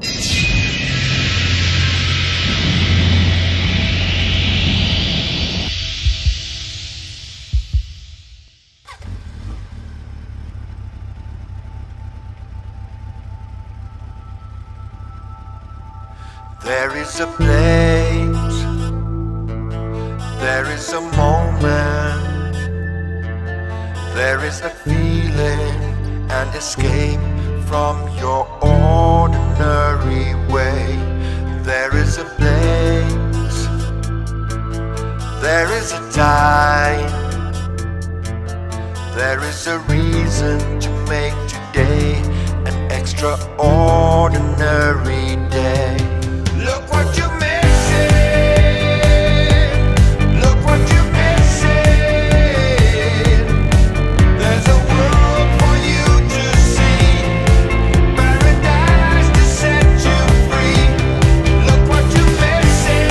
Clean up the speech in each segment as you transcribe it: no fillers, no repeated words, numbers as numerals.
There is a place, there is a moment, there is a feeling and escape from your ordinary way. There is a place, there is a time, there is a reason to make today an extraordinary day. Look what you're missing. Look what you're missing. There's a world for you to see, paradise to set you free. Look what you're missing.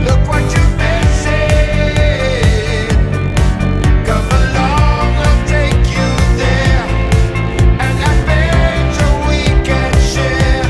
Look what you're missing. Come along, I'll take you there. An adventure we can share.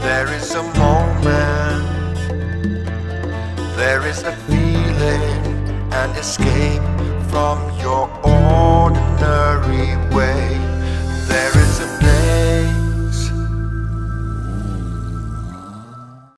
There is a moment, there is a feeling and escape from your ordinary way. There is a